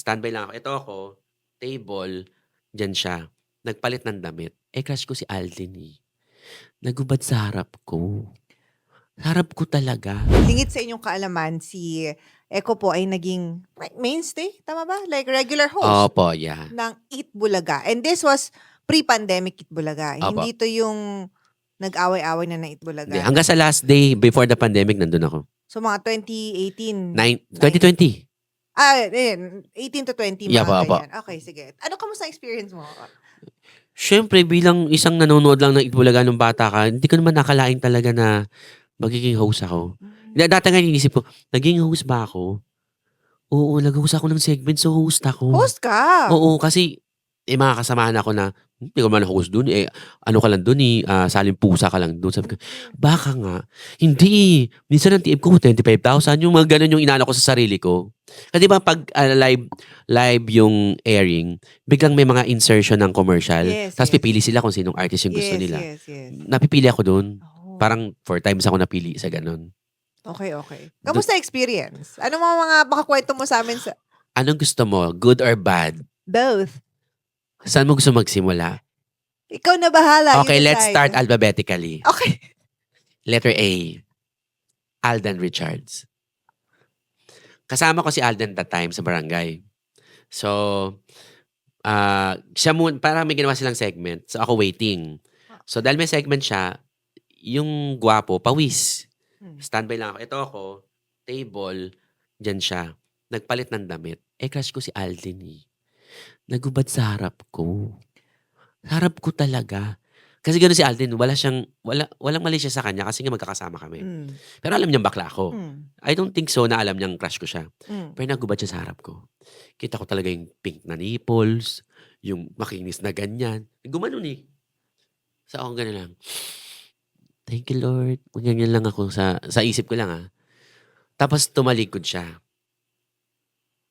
Standby lang ako. Ito ako, table, diyan siya. Nagpalit ng damit. Eh, crush ko si Alden eh. Nagubad sa harap ko. Harap ko talaga. Lingid sa inyong kaalaman, si Echo po ay naging mainstay, tama ba? Like regular host Opo, yeah. ng Eat Bulaga. And this was pre-pandemic Eat Bulaga. Opo. Hindi to yung nag-away-away na Eat Bulaga. Hindi, hanggang sa last day before the pandemic, nandun ako. So mga 2018. 2020. 18 to 20, Yeah, mga po. ganyan. Okay, sige. Ano kamusta ang experience mo? Siyempre, bilang isang nanonood lang ng Itbulaga nung bata ka, hindi ko naman nakalain talaga na magiging host ako. Dati nga inisip ko, naging host ba ako? Oo, nag-host ako ng segment, so host ako. Host ka? Oo, kasi mga kasamahan ako na, hindi ko man host dun, ano ka lang dun saling pusa ka lang dun. Sabi ko, baka nga. Hindi. Minsan ang TM ko, 25,000. Yung mga ganun yung inano ko sa sarili ko. Kasi diba pag live yung airing, biglang may mga insertion ng commercial. Yes, Tapos yes. pipili sila kung sinong artist yung gusto nila. Yes. Napipili ako dun. Oh. Parang 4 times ako napili sa ganun. Okay. Kamusta experience? Ano mga baka kwento mo sa amin sa... Anong gusto mo? Good or bad? Both. Saan mo gusto magsimula? Ikaw na bahala. Okay, you let's decide. start alphabetically. Okay. Letter A. Alden Richards. Kasama ko si Alden that time sa barangay. So, siya para may ginawa silang segment. So, ako waiting. So, dahil may segment siya, yung gwapo, pawis. Standby lang ako. Ito ako, table, dyan siya. Nagpalit ng damit. Eh, crush ko si Alden eh. Nagubad sa harap ko. Harap ko talaga. Kasi gano'n si Alden, walang mali siya sa kanya kasi nga magkakasama kami. Pero alam niyang bakla ako. I don't think so na alam niyang crush ko siya. Pero nagubad siya sa harap ko. Kita ko talaga yung pink na nipples, yung makinis na ganyan. Gumanon eh. So ako gano'n lang. Thank you Lord. Ganyan lang ako sa isip ko lang ah. Tapos tumalikod siya.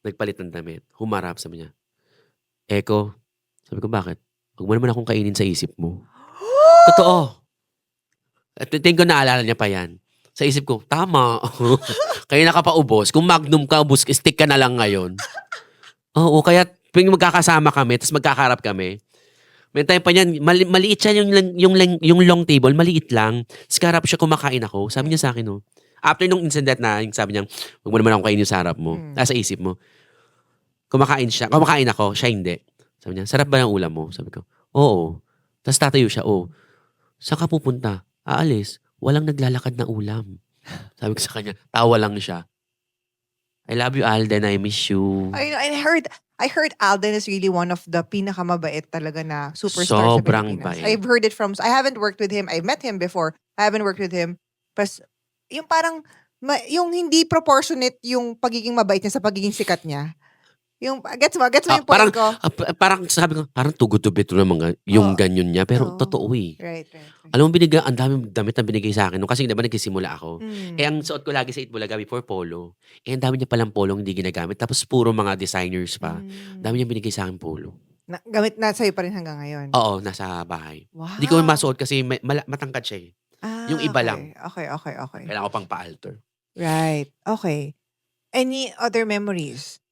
Nagpalit ng damit. Humarap, sabi niya. Eko, sabi ko, bakit? Huwag mo naman akong kainin sa isip mo. Totoo. At tingin ko naalala niya pa yan. Sa isip ko, tama. Kaya nakapaubos. Kung magnum ka, ubos, stick ka na lang ngayon. Oo, kaya pwing magkakasama kami, tapos magkakarap kami. May time pa niyan, maliit siya yung long table, maliit lang. Skarap siya, kumakain ako. Sabi niya sa akin, no. After nung incident na, yung sabi niya, huwag mo naman akong kainin sa harap mo. Sa isip mo. Kumakain ako, siya hindi. Sabi niya, sarap ba yung ulam mo? Sabi ko, oo. Tapos tatayo siya, oo. Saan ka pupunta? Aalis. Walang naglalakad na ulam. Sabi ko sa kanya, tawa lang siya. I love you, Alden. I miss you. I heard Alden is really one of the pinakamabait talaga na superstar Sobrang sa Pilipinas. bait. I've heard it I haven't worked with him. I met him before. I haven't worked with him. Pero yung parang, yung hindi proportionate yung pagiging mabait niya sa pagiging sikat niya. Yung, gets mo yung point ko? Parang sabi ko, parang too good to be true naman yung ganyan niya. Pero totoo eh. Right. Alam mo, ang daming damit na binigay sa akin. Kasi diba nagsisimula ako. Ang suot ko lagi sa Itbulaga before polo. Ang dami niya palang polong hindi ginagamit. Tapos puro mga designers pa. Dami niya binigay sa akin polo. Gamit na sa'yo pa rin hanggang ngayon? Oo, nasa bahay. Wow. Hindi ko masuot kasi matangkad siya eh. Yung iba lang. Okay. Kailangan ko pang pa-alter. Right. Okay. Any other memories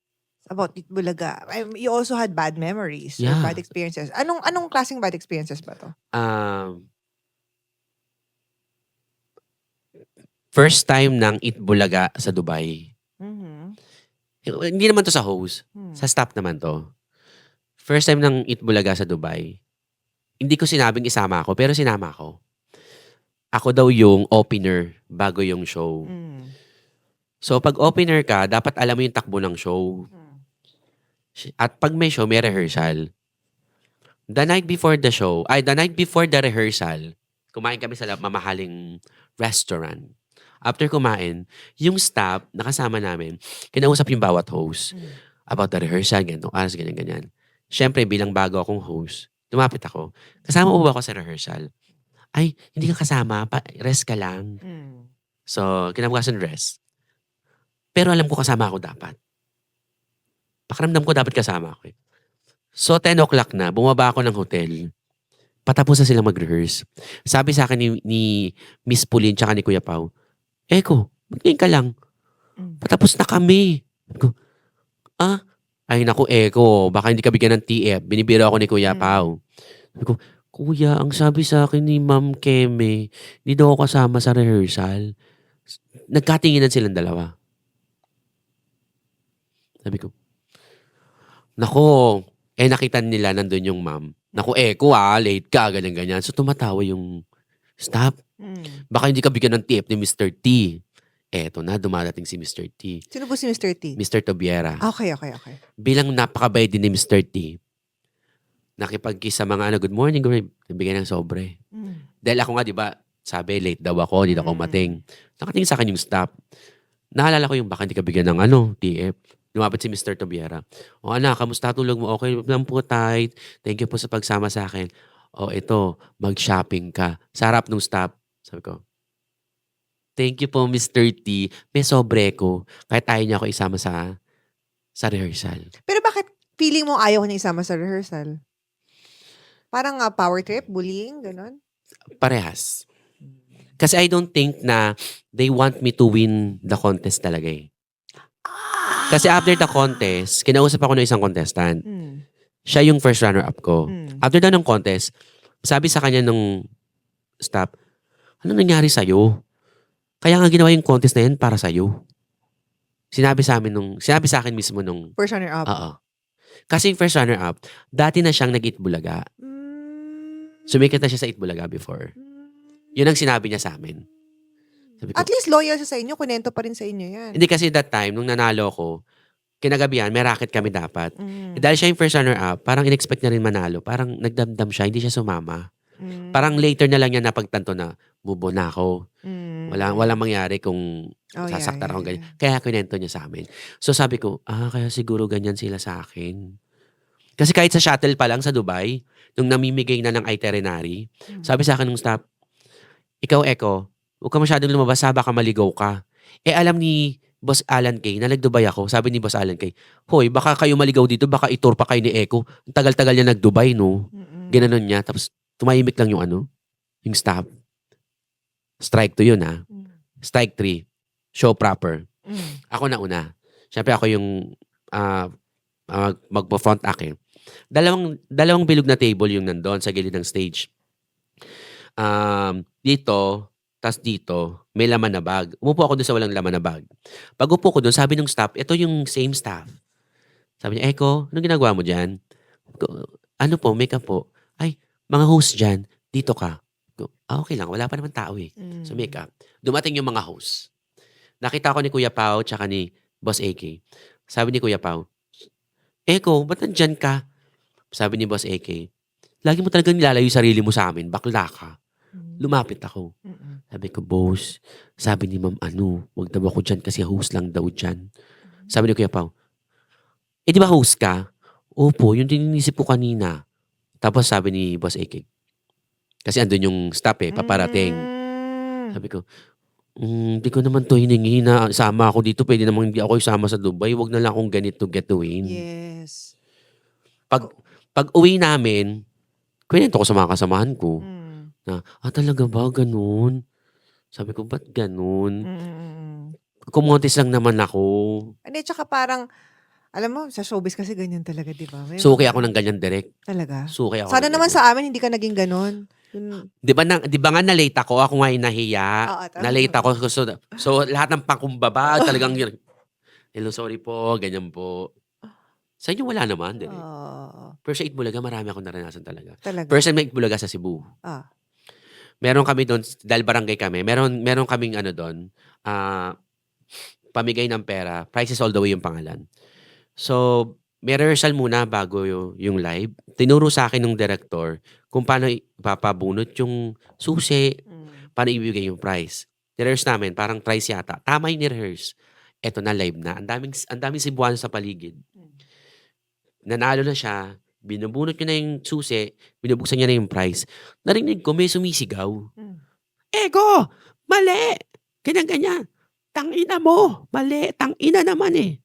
about Itbulaga? You also had bad memories or Yeah. bad experiences. Anong klaseng bad experiences ba to? First time ng Itbulaga sa Dubai. Hindi naman to sa host. Sa staff naman to. First time ng Itbulaga sa Dubai. Hindi ko sinabing isama ako, pero sinama ako. Ako daw yung opener bago yung show. So pag opener ka, dapat alam mo yung takbo ng show. At pag may show, may rehearsal. The night before the rehearsal, kumain kami sa mamahaling restaurant. After kumain, yung staff na kasama namin, kinausap yung bawat host about the rehearsal, ganito, ganyan. Siyempre, bilang bago akong host, lumapit ako. Kasama mo ba ako sa rehearsal? Ay, hindi ka kasama. Rest ka lang. So, kinabukasan rest. Pero alam ko kasama ako dapat. Pakiramdam ko dapat kasama ako. So, 10 o'clock na, bumaba ako ng hotel. Patapos na silang mag-rehearse. Sabi sa akin ni Miss Pauline tsaka ni Kuya Pao, Eko, magtingin ka lang. Patapos na kami. Ko, Ay naku, Eko, baka hindi ka bigyan ng TF. Binibiro ako ni Kuya Pao. Sabi ko, Kuya, ang sabi sa akin ni Ma'am Keme, hindi daw ako kasama sa rehearsal. Nagkatinginan silang dalawa. Sabi ko, nako, nakita nila nandun yung ma'am. Naku, Eko late ka, ganyan-ganyan. So tumatawa yung staff. Baka hindi ka bigyan ng TF ni Mr. T. Eto na, dumadating si Mr. T. Sino po si Mr. T? Mr. Tobiera. Okay. Bilang napakabait din ni Mr. T, nakipag-kiss sa mga good morning, nabigyan ng sobre. Dahil ako nga, di ba, sabi, late daw ako, hindi ako mating. Nakatingin sa akin yung staff. Naalala ko yung baka hindi ka bigyan ng TF. Lumapit si Mr. Tobiera. O anak, kamusta tulog mo? Okay lang po, tight. Thank you po sa pagsama sa akin. O ito, mag-shopping ka. Sa harap ng staff. Sabi ko, thank you po, Mr. T. May sobre ko. Kahit ayaw niya ako isama sa rehearsal. Pero bakit feeling mo ayaw niya isama sa rehearsal? Parang power trip, bullying, gano'n? Parehas. Kasi I don't think na they want me to win the contest talaga eh. Kasi after the contest, kinausap ako ng isang contestant. Siya yung first runner-up ko. After daw ng contest, sabi sa kanya nung staff, ano nangyari sa'yo? Kaya nga ginawa yung contest na yan para sa'yo. Sinabi sa akin mismo nung First runner-up? Oo. Kasi yung first runner-up, dati na siyang nag-Itbulaga. Sumikat na siya sa Itbulaga before. Yun ang sinabi niya sa amin. Sabi ko, At least loyal siya sa inyo, kunento pa rin sa inyo yan. hindi kasi that time, nung nanalo ko, kinagabihan, may racket kami dapat. Dahil siya yung first runner-up, parang in-expect niya rin manalo. Parang nagdamdam siya, hindi siya sumama. Parang later na lang niya napagtanto na, bubo na ako. Walang mangyari kung sasaktan ako ganyan. Kaya kinento niya sa amin. So sabi ko, kaya siguro ganyan sila sa akin. Kasi kahit sa shuttle pa lang sa Dubai, nung namimigay na ng itinerary, sabi sa akin ng staff, ikaw, Eko, huwag ka masyadong lumabas, baka maligaw ka. Alam ni Boss Alan Kay na nag-Dubai ako. Sabi ni Boss Alan Kay, hoy, baka kayo maligaw dito, baka itur pa kayo ni Eko. Ang tagal-tagal niya nag-Dubai, no? Ginanon niya. Tapos tumahimik lang yung staff. Strike 2 yun, ha? Strike 3. Show proper. Ako na una. Siyempre ako yung magpo-front act. Dalawang bilog na table yung nandun sa gilid ng stage. Dito, tas dito, may laman na bag. Umupo ako doon sa walang laman na bag. Pag upo ko doon, sabi ng staff, ito yung same staff. Sabi niya, Eko, anong ginagawa mo dyan? Ano po, makeup po. Ay, mga host dyan, dito ka. Okay lang, wala pa naman tao eh. So makeup. Dumating yung mga host. Nakita ko ni Kuya Pao tsaka ni Boss AK. Sabi ni Kuya Pao, Eko, ba't nandyan ka? Sabi ni Boss AK, lagi mo talagang nilalayo yung sarili mo sa amin, bakla ka. Lumapit ako. Sabi ko, boss, sabi ni ma'am, wag daw ako dyan kasi host lang daw dyan. Sabi ni Kuya Pao, di ba host ka? Opo, yun din inisip ko kanina. Tapos sabi ni Boss AK, kasi andun yung staff paparating. Sabi ko, di ko naman to hiningi na sama ako dito. Pwede naman hindi ako isama sa Dubai. Wag na lang akong ganito get to win. Yes. Pag uwi namin, kwento ko sa mga kasamahan ko. Na, talaga ba? Ganun? Sabi ko, ba't ganun? Kumontes lang naman ako. Hindi, tsaka parang, alam mo, sa showbiz kasi ganyan talaga, di ba? Suki ako ng ganyan direct. Talaga? Suki ako. Sana naman sa amin, hindi ka naging ganun. Di ba nga na-late ako? Ako nga yung nahiya. Na-late ako. So lahat ng pakumbaba, talagang yun. Hello, sorry po. Ganyan po. Sa inyo wala naman. Pero sa Itbulaga, marami akong naranasan talaga. First time na Itbulaga sa Cebu. Meron kami doon, dahil barangay kami, meron kaming doon, pamigay ng pera, Prices All the Way yung pangalan. So, may rehearsal muna bago yung live. Tinuro sa akin ng director kung paano ipapabunot yung susi, paano ibigay yung prize. Ni-rehearse namin, parang prize yata. Tama yung ni-rehearse. Eto na, live na. Ang daming Cebuano sa paligid. Nanalo na siya, binubunot niya na yung susi, binubuksan niya na yung prize. Narinig ko, may sumisigaw. Ego! Mali! Ganyan-ganyan. Tangina mo! Mali! Tangina naman eh.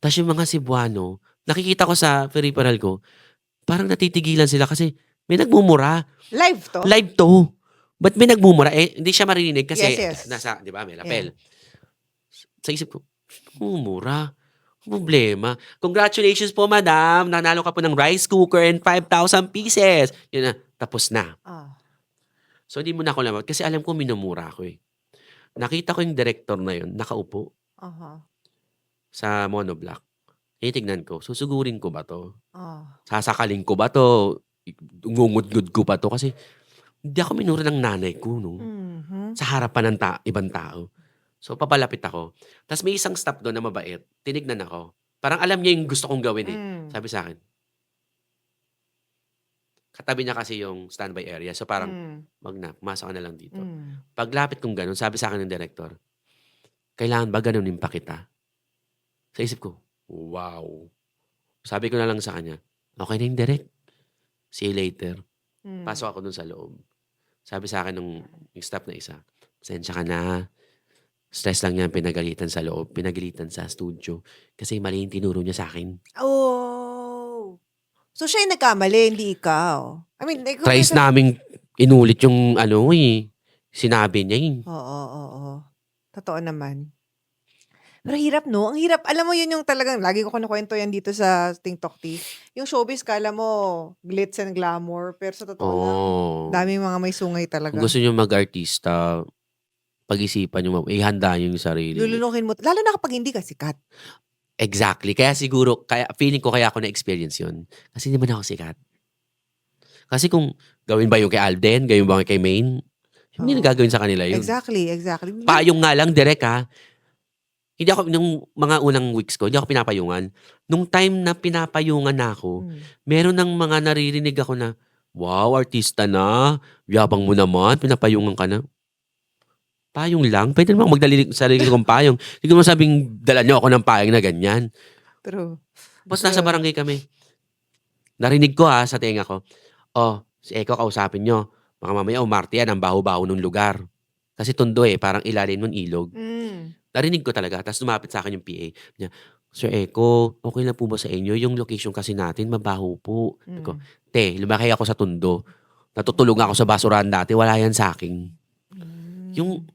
Tapos yung mga Cebuano, nakikita ko sa peripheral ko, parang natitigilan sila kasi may nagmumura. Live to? Live to. Ba't may nagmumura? Hindi siya marinig kasi yes. nasa, di ba, may lapel. Sa isip ko, mumura. Problema. Congratulations po, madam. Nanalo ka po ng rice cooker and 5,000 pieces. Yun na, tapos na. Ah. So, hindi mo na ako lamat. Kasi alam ko, minumura ko eh. Nakita ko yung director na yun, nakaupo Aha. sa monoblock. Tingnan ko, susugurin ko ba to? Ah. Sasakalin ko ba to? Ngungudgud ko ba to? Kasi hindi ako minura ng nanay ko, no? Mhm. Sa harapan ng ibang tao. So, papalapit ako. Tapos may isang staff doon na mabait. Tinignan ako. Parang alam niya yung gusto kong gawin eh. Sabi sa akin, katabi niya kasi yung standby area. So, parang, wag na, pumasok ka na lang dito. Paglapit kong ganun, sabi sa akin ng director, kailangan ba ganunin pa kita? Sa isip ko, wow. Sabi ko na lang sa kanya, okay na yung direct. See you later. Pasok ako dun sa loob. Sabi sa akin yung staff na isa, pasensya ka na. Stress lang yan, pinagalitan sa loob, pinagalitan sa studio. Kasi mali yung tinuro niya sa akin. Oh. So, siya yung nagkamali, hindi ikaw. I mean, ikaw Tries naming inulit yung sinabi niya eh. Oo. Totoo naman. Pero hirap, no? Ang hirap. Alam mo, yun yung talagang, lagi ko kinukwento yan dito sa TikTok Tea. Yung showbiz, kala mo, glitz and glamour. Pero sa totoo lang, daming mga may sungay talaga. Kung gusto niyo mag-artista, pag-isipan niyo, ihanda niyo yung sarili. Lulunukin mo. Lalo na kapag hindi ka sikat. Exactly. Kaya siguro, feeling ko kaya ako na-experience yun. Kasi hindi man ako sikat. Kasi kung gawin ba yung kay Alden, gawin ba yung kay Maine, hindi na gagawin sa kanila yun. Exactly. Payong nga lang, direct ha. Hindi ako, nung mga unang weeks ko, hindi ako pinapayungan. Nung time na pinapayungan na ako, meron ng mga naririnig ako na, wow, artista na, yabang mo naman, pinapayungan ka na. Payong lang? Pwede naman magdali sarili kong payong. Hindi ko masabing dala niyo ako ng payong na ganyan. True. Tapos nasa barangay kami. Narinig ko sa tenga ko, si Eko kausapin nyo. Mga mamaya umarte yan ang baho-baho ng lugar. Kasi tundo parang ilalim ng ilog. Narinig ko talaga. Tapos lumapit sa akin yung PA. Niya, Sir Eko, okay na po ba sa inyo? Yung location kasi natin, mabaho po. Ko, lumaki ako sa tundo. Natutulog ako sa basurahan dati. Wala yan sa akin. Yung,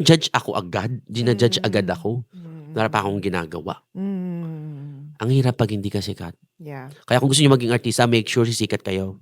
judge ako agad. Ginajudge agad ako. Wala pa akong ginagawa. Ang hirap pag hindi ka sikat. Yeah. Kaya kung gusto niyo maging artista, make sure sisikat kayo.